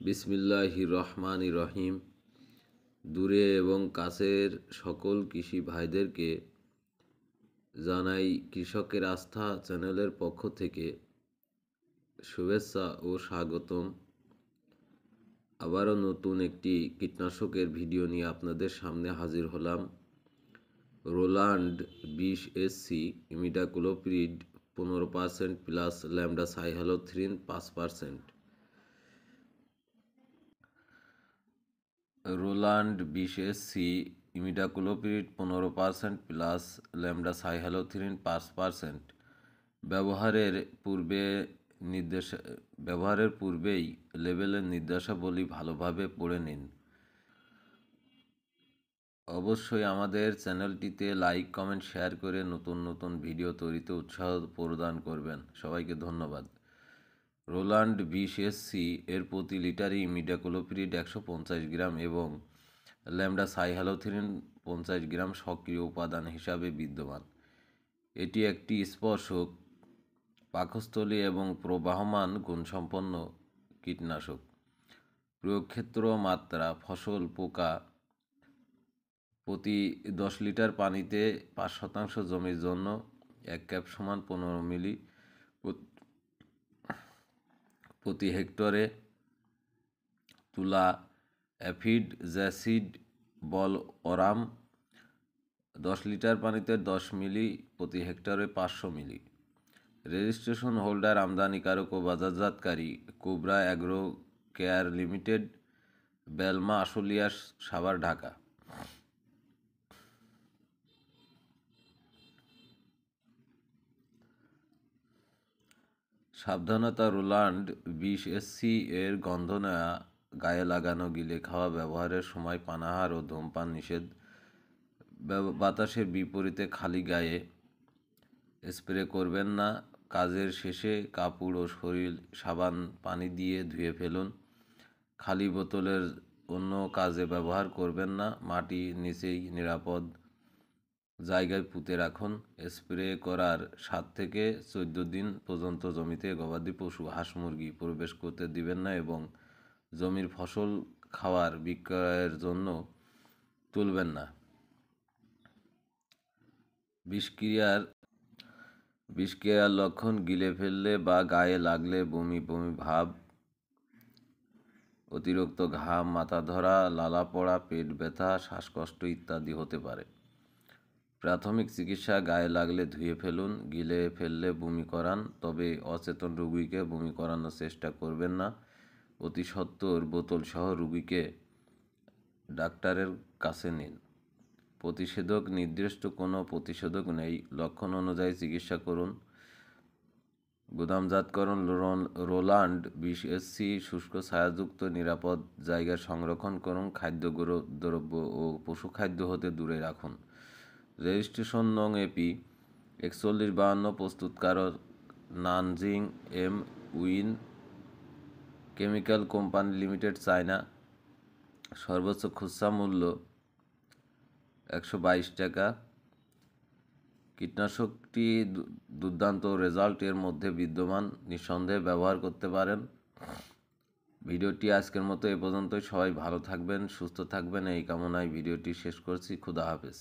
বিসমিল্লাহির রহমানির রহিম। দূরে এবং কাছের সকল কৃষি ভাইদেরকে জানাই কৃষকের আস্থা চ্যানেলের পক্ষ থেকে শুভেচ্ছা ও স্বাগতম। আবারও নতুন একটি কীটনাশকের ভিডিও নিয়ে আপনাদের সামনে হাজির হলাম। Roland 20SC imidacloprid 15% plus lambdacyhalothrin 5%। Roland 20SC imidacloprid 15% plus lambdacyhalothrin 5%। ব্যবহারের পূর্বেই লেবেলের নির্দেশাবলী ভালোভাবে পড়ে নিন। অবশ্যই আমাদের চ্যানেলটিতে লাইক, কমেন্ট, শেয়ার করে নতুন নতুন ভিডিও তৈরিতে উৎসাহ প্রদান করবেন। সবাইকে ধন্যবাদ। রোলান্ড 20SC এর প্রতি লিটারে ইমিডাক্লোপিরিড 150 গ্রাম এবং ল্যামডাসাইহ্যালোথ্রিন 50 গ্রাম সক্রিয় উপাদান হিসাবে বিদ্যমান। এটি একটি স্পর্শক, পাকস্থলী এবং প্রবাহমান গুণসম্পন্ন কীটনাশক। প্রয়োগক্ষেত্র মাত্রা: ফসল পোকা প্রতি 10 লিটার পানিতে 5% জমির জন্য 1 ক্যাপ সমান 15 মিলি প্রতি হেক্টরে। তুলা aphid jassid bollworm 10 litre পানিতে 10 মিলি প্রতি হেক্টরে 500 মিলি। রেজিস্ট্রেশন হোল্ডার, আমদানিকারক ও বাজারজাতকারী কোবরা অ্যাগ্রো কেয়ার লিমিটেড, বেলমা, আশুলিয়া, সাভার, ঢাকা। সাবধানতা: রোলান্ড 20SC এর গন্ধ নেওয়া, গায়ে লাগানো, গিলে খাওয়া ব্যবহারের সময় পানাহার ও ধূমপান নিষেধ। বাতাসের বিপরীতে খালি গায়ে স্প্রে করবেন না। কাজের শেষে কাপড় ও শরীর সাবান পানি দিয়ে ধুয়ে ফেলুন। খালি বোতলের অন্য কাজে ব্যবহার করবেন না। মাটির নিচেই নিরাপদ জায়গায় পুঁতে রাখুন। স্প্রে করার 7 থেকে 14 দিন পর্যন্ত জমিতে গবাদি পশু, হাঁস, মুরগি প্রবেশ করতে দিবেন না এবং জমির ফসল খাওয়ার বিক্রয়ের জন্য তুলবেন না। বিষক্রিয়ার লক্ষণ: গিলে ফেললে বা গায়ে লাগলে বমি বমি ভাব, অতিরিক্ত ঘাম, মাথা ধরা, লালা পড়া, পেট ব্যথা, শ্বাসকষ্ট ইত্যাদি হতে পারে। প্রাথমিক চিকিৎসা: গায়ে লাগলে ধুয়ে ফেলুন। গিলে ফেললে বমি করান, তবে অচেতন রোগীকে বমি করানোর চেষ্টা করবেন না। অতি সত্বর বোতলসহ রোগীকে ডাক্তারের কাছে নিন। প্রতিষেধক: নির্দিষ্ট কোনো প্রতিষেধক নেই। লক্ষণ অনুযায়ী চিকিৎসা করুন। গুদামজাতকরণ: রোলান্ড 20SC শুষ্ক ছায়াযুক্ত নিরাপদ জায়গায় সংরক্ষণ করুন। খাদ্যদ্রব্য ও পশুখাদ্য হতে দূরে রাখুন। রেজিস্ট্রেশন নং এপি 4152, প্রস্তুতকারক Nanjing M win chemical company limited, China. সর্বোচ্চ খুচরা মূল্য 122 টাকা। কীটনাশকটি দুর্দান্ত রেজাল্ট এর মধ্যে বিদ্যমান, নিঃসন্দেহে ব্যবহার করতে পারেন। ভিডিওটি আজকের মতো এ পর্যন্তই। সবাই ভালো থাকবেন, সুস্থ থাকবেন এই কামনায় ভিডিওটি শেষ করছি। খুদা হাফেজ।